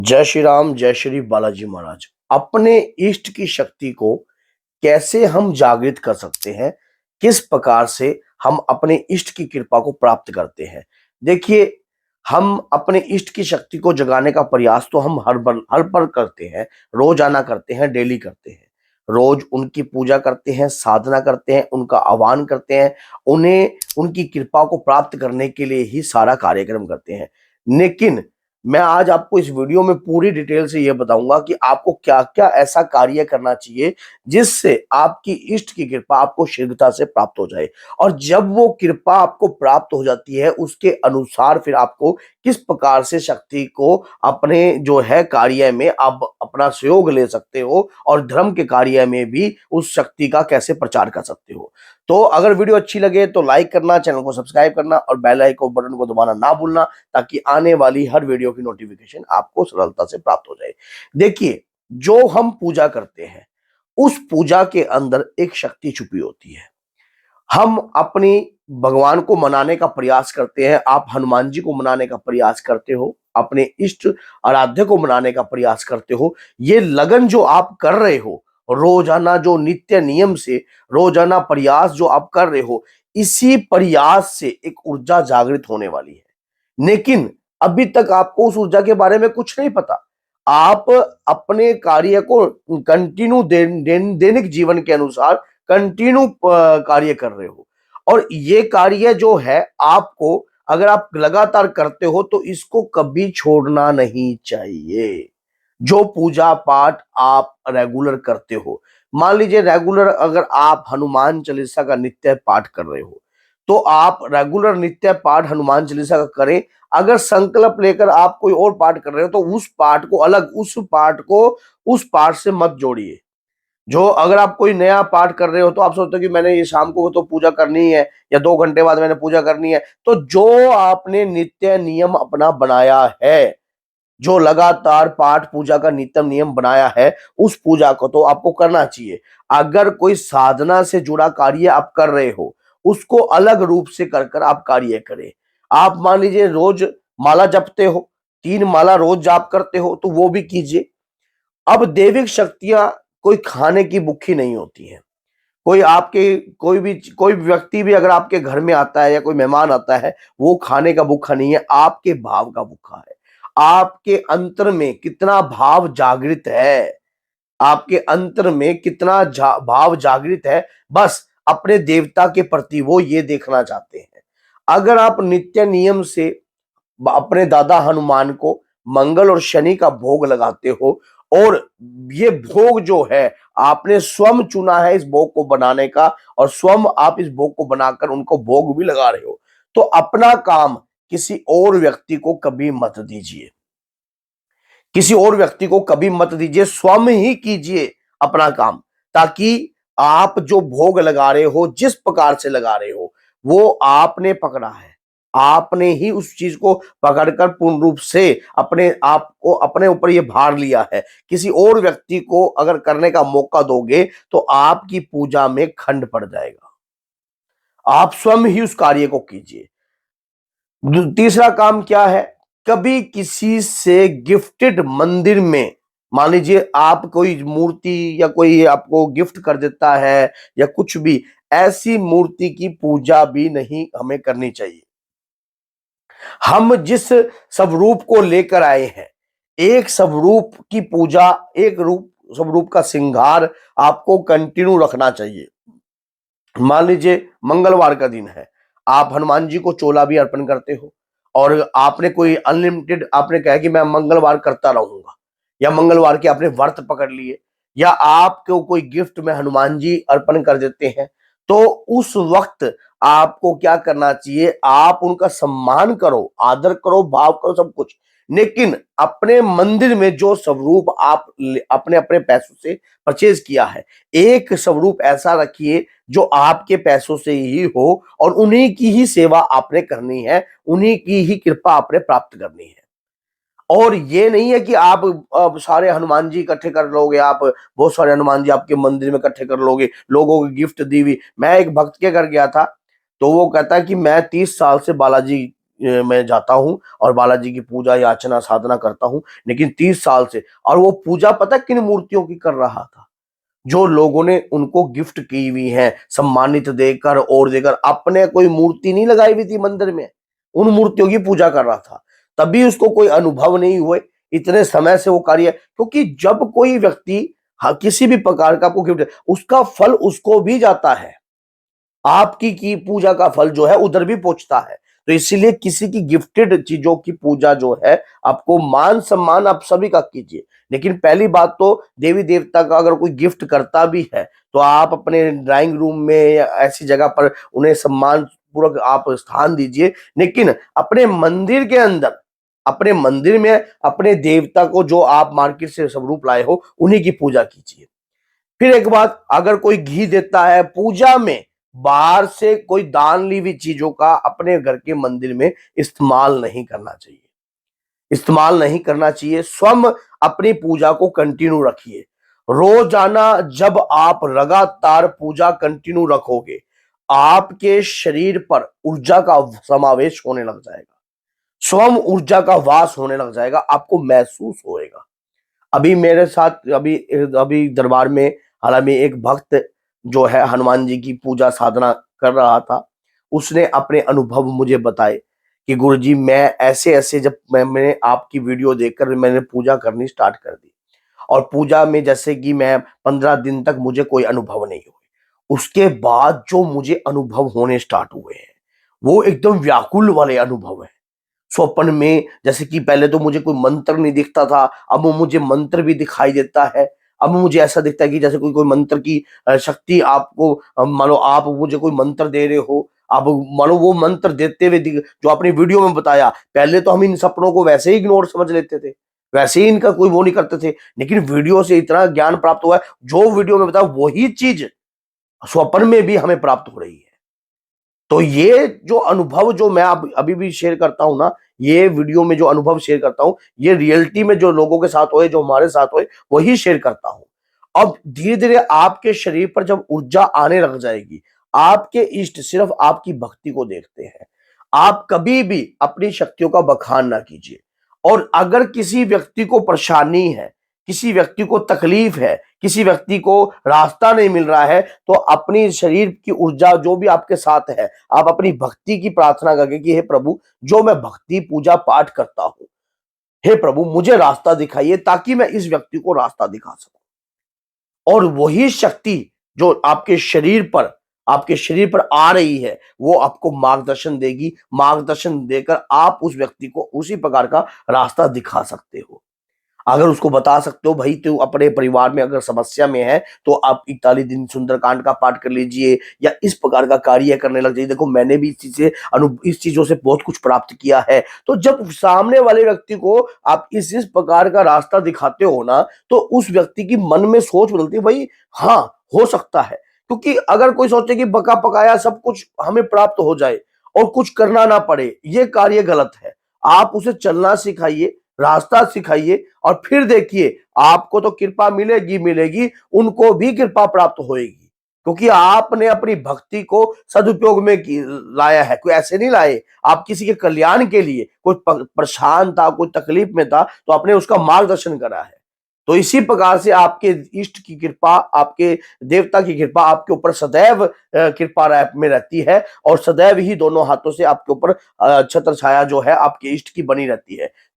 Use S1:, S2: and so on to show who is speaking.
S1: जय श्री राम, जय श्री बालाजी महाराज। अपने इष्ट की शक्ति को कैसे हम जागृत कर सकते हैं, किस प्रकार से हम अपने इष्ट की कृपा को प्राप्त करते हैं। देखिए, हम अपने इष्ट की शक्ति को जगाने का प्रयास तो हम हर पल करते हैं, रोजाना करते हैं, डेली करते हैं। रोज उनकी पूजा करते हैं, साधना करते हैं, उनका आह्वान करते हैं, उन्हें उनकी कृपा को प्राप्त करने के लिए ही सारा कार्यक्रम करते हैं। लेकिन मैं आज आपको इस वीडियो में पूरी डिटेल से ये बताऊंगा कि आपको क्या क्या ऐसा कार्य करना चाहिए जिससे आपकी इष्ट की कृपा आपको शीघ्रता से प्राप्त हो जाए। और जब वो कृपा आपको प्राप्त हो जाती है, उसके अनुसार फिर आपको किस प्रकार से शक्ति को अपने जो है कार्य में आप अपना सहयोग ले सकते हो और धर्म के कार्य में भी उस शक्ति का कैसे प्रचार कर सकते हो। तो अगर वीडियो अच्छी लगे तो लाइक करना, चैनल को सब्सक्राइब करना और बेल आइकन बटन को दबाना ना भूलना, ताकि आने वाली हर वीडियो की नोटिफिकेशन आपको सरलता से प्राप्त हो जाए। देखिए, जो हम पूजा करते हैं उस पूजा के अंदर एक शक्ति छुपी होती है। हम अपनी भगवान को मनाने का प्रयास करते हैं, आप हनुमान जी को मनाने का प्रयास करते हो, अपने इष्ट आराध्य को मनाने का प्रयास करते हो। ये लगन जो आप कर रहे हो, रोजाना जो नित्य नियम से रोजाना प्रयास जो आप कर रहे हो, इसी प्रयास से एक ऊर्जा जागृत होने वाली है। लेकिन अभी तक आपको उस ऊर्जा के बारे में कुछ नहीं पता। आप अपने कार्य को कंटिन्यू दैनिक जीवन के अनुसार कंटिन्यू कार्य कर रहे हो, और ये कार्य जो है आपको, अगर आप लगातार करते हो तो इसको कभी छोड़ना नहीं चाहिए। जो पूजा पाठ आप रेगुलर करते हो, मान लीजिए रेगुलर अगर आप हनुमान चालीसा का नित्य पाठ कर रहे हो, तो आप रेगुलर नित्य पाठ हनुमान चालीसा का करें। अगर संकल्प लेकर आप कोई और पाठ कर रहे हो तो उस पाठ को अलग, उस पाठ से मत जोड़िए। जो अगर आप कोई नया पाठ कर रहे हो तो आप सोचते हो कि मैंने ये शाम को तो पूजा करनी ही है या 2 घंटे बाद मैंने पूजा करनी है, तो जो आपने नित्य नियम अपना बनाया है, जो लगातार पाठ पूजा का नित्यम नियम बनाया है, उस पूजा को तो आपको करना चाहिए। अगर कोई साधना से जुड़ा कार्य आप कर रहे हो, उसको अलग रूप से कर कर आप कार्य करें। आप मान लीजिए रोज माला जपते हो, 3 माला रोज जाप करते हो, तो वो भी कीजिए। अब दैविक शक्तियां कोई खाने की भूखी नहीं होती हैं। कोई भी व्यक्ति भी अगर आपके घर में आता है या कोई मेहमान आता है, वो खाने का भूखा नहीं है, आपके भाव का भूखा है। आपके अंतर में कितना भाव जागृत है, आपके अंतर में कितना भाव जागृत है, बस अपने देवता के प्रति वो ये देखना चाहते हैं। अगर आप नित्य नियम से अपने दादा हनुमान को मंगल और शनि का भोग लगाते हो, और ये भोग जो है आपने स्वयं चुना है इस भोग को बनाने का, और स्वयं आप इस भोग को बनाकर उनको भोग भी लगा रहे हो, तो अपना काम किसी और व्यक्ति को कभी मत दीजिए। किसी और व्यक्ति को कभी मत दीजिए, स्वयं ही कीजिए अपना काम, ताकि आप जो भोग लगा रहे हो, जिस प्रकार से लगा रहे हो, वो आपने पकड़ा है। आपने ही उस चीज को पकड़कर पूर्ण रूप से अपने आप को, अपने ऊपर ये भार लिया है। किसी और व्यक्ति को अगर करने का मौका दोगे तो आपकी पूजा में खंड पड़ जाएगा। आप स्वयं ही उस कार्य को कीजिए। तीसरा काम क्या है, कभी किसी से गिफ्टेड मंदिर में, मान लीजिए आप कोई मूर्ति या कोई आपको गिफ्ट कर देता है या कुछ भी, ऐसी मूर्ति की पूजा भी नहीं हमें करनी चाहिए। हम जिस स्वरूप को लेकर आए हैं, एक स्वरूप की पूजा, स्वरूप का श्रृंगार आपको कंटिन्यू रखना चाहिए। मान लीजिए मंगलवार का दिन है, आप हनुमान जी को चोला भी अर्पण करते हो, और आपने कोई अनलिमिटेड आपने कहा कि मैं मंगलवार करता रहूंगा, या मंगलवार के आपने व्रत पकड़ लिए, या आपको कोई गिफ्ट में हनुमान जी अर्पण कर देते हैं, तो उस वक्त आपको क्या करना चाहिए, आप उनका सम्मान करो, आदर करो, भाव करो, सब कुछ। लेकिन अपने मंदिर में जो स्वरूप आप अपने अपने पैसों से परचेज किया है, एक स्वरूप ऐसा रखिए जो आपके पैसों से ही हो, और उन्हीं की ही सेवा आपने करनी है, उन्हीं की ही कृपा आपने प्राप्त करनी है। और ये नहीं है कि आप सारे हनुमान जी इकट्ठे कर लोगे, आप बहुत सारे हनुमान जी आपके मंदिर में इकट्ठे कर लोगे, लोगों को गिफ्ट दी हुई। मैं एक भक्त के घर गया था, तो वो कहता है कि मैं 30 साल से बालाजी मैं जाता हूँ और बालाजी की पूजा याचना साधना करता हूँ, लेकिन 30 साल से, और वो पूजा पता है किन मूर्तियों की कर रहा था? जो लोगों ने उनको गिफ्ट की हुई है, सम्मानित देकर और देकर, अपने कोई मूर्ति नहीं लगाई हुई थी मंदिर में, उन मूर्तियों की पूजा कर रहा था। तभी उसको कोई अनुभव नहीं हुए, इतने समय से वो कार्य, क्योंकि जब कोई व्यक्ति किसी भी प्रकार का आपको गिफ्ट, उसका फल उसको भी जाता है। आपकी की पूजा का फल जो है उधर भी पहुंचता है। तो इसीलिए किसी की गिफ्टेड चीजों की पूजा जो है, आपको मान सम्मान आप सभी का कीजिए। लेकिन पहली बात तो देवी देवता का अगर कोई गिफ्ट करता भी है, तो आप अपने ड्राइंग रूम में या ऐसी जगह पर उन्हें सम्मान पूर्वक आप स्थान दीजिए। लेकिन अपने मंदिर के अंदर, अपने मंदिर में अपने देवता को जो आप मार्केट से स्वरूप लाए हो, उन्हीं की पूजा कीजिए। फिर एक बात, अगर कोई घी देता है पूजा में, बाहर से कोई दान ली हुई चीजों का अपने घर के मंदिर में इस्तेमाल नहीं करना चाहिए, इस्तेमाल नहीं करना चाहिए। स्वयं अपनी पूजा को कंटिन्यू रखिए। रोजाना जब आप लगातार पूजा कंटिन्यू रखोगे, आपके शरीर पर ऊर्जा का समावेश होने लग जाएगा, स्वयं ऊर्जा का वास होने लग जाएगा, आपको महसूस होएगा। अभी मेरे साथ अभी अभी दरबार में हालांकि एक भक्त जो है हनुमान जी की पूजा साधना कर रहा था, उसने अपने अनुभव मुझे बताए कि गुरुजी मैं ऐसे ऐसे, जब मैंने आपकी वीडियो देखकर मैंने पूजा करनी स्टार्ट कर दी, और पूजा में जैसे कि मैं 15 दिन तक मुझे कोई अनुभव नहीं हुए, उसके बाद जो मुझे अनुभव होने स्टार्ट हुए हैं, वो एकदम व्याकुल वाले अनुभव है। स्वप्न में जैसे कि पहले तो मुझे कोई मंत्र नहीं दिखता था, अब वो मुझे मंत्र भी दिखाई देता है। अब मुझे ऐसा दिखता है कि जैसे कोई कोई मंत्र की शक्ति आपको, मानो आप मुझे कोई मंत्र दे रहे हो, आप मानो वो मंत्र देते हुए जो आपने वीडियो में बताया, पहले तो हम इन सपनों को वैसे ही इग्नोर समझ लेते थे, वैसे ही इनका कोई वो नहीं करते थे, लेकिन वीडियो से इतना ज्ञान प्राप्त हुआ है, जो वीडियो में बताया वही चीज स्वप्न में भी हमें प्राप्त हो रही है। तो ये जो अनुभव जो मैं अभी भी शेयर करता हूं ना, ये वीडियो में जो अनुभव शेयर करता हूं, ये रियलिटी में जो लोगों के साथ हुए, जो हमारे साथ हुए, वही शेयर करता हूं। अब धीरे धीरे आपके शरीर पर जब ऊर्जा आने लग जाएगी, आपके इष्ट सिर्फ आपकी भक्ति को देखते हैं। आप कभी भी अपनी शक्तियों का बखान ना कीजिए। और अगर किसी व्यक्ति को परेशानी है, किसी व्यक्ति को तकलीफ है, किसी व्यक्ति को रास्ता नहीं मिल रहा है, तो अपनी शरीर की ऊर्जा जो भी आपके साथ है, आप अपनी भक्ति की प्रार्थना करके कि हे प्रभु, जो मैं भक्ति पूजा पाठ करता हूं, हे प्रभु मुझे रास्ता दिखाइए ताकि मैं इस व्यक्ति को रास्ता दिखा सकूं। और वही शक्ति जो आपके शरीर पर आ रही है, वो आपको मार्गदर्शन देगी, मार्गदर्शन देकर आप उस व्यक्ति को उसी प्रकार का रास्ता दिखा सकते हो। अगर उसको बता सकते हो भाई, तू अपने परिवार में अगर समस्या में है, तो आप 41 दिन सुंदरकांड का पाठ कर लीजिए, या इस प्रकार का कार्य करने लग जाइए। देखो मैंने भी इस चीजों से बहुत कुछ प्राप्त किया है। तो जब सामने वाले व्यक्ति को आप इस प्रकार का रास्ता दिखाते हो ना, तो उस व्यक्ति की मन में सोच बदलती है, भाई हाँ हो सकता है। क्योंकि अगर कोई सोचे कि पका पकाया सब कुछ हमें प्राप्त हो जाए और कुछ करना ना पड़े, ये कार्य गलत है। आप उसे चलना सिखाइए, रास्ता सिखाइए, और फिर देखिए आपको तो कृपा मिलेगी मिलेगी, उनको भी कृपा प्राप्त होएगी। क्योंकि आपने अपनी भक्ति को सदुपयोग में लाया है, कोई ऐसे नहीं लाए। आप किसी के कल्याण के लिए, कोई परेशान था, कोई तकलीफ में था, तो आपने उसका मार्गदर्शन करा है। तो इसी प्रकार से आपके इष्ट की कृपा, आपके देवता की कृपा आपके ऊपर सदैव कृपा में रहती है, और सदैव ही दोनों हाथों से आपके ऊपर छत्र छाया जो है आपके इष्ट की बनी रहती है।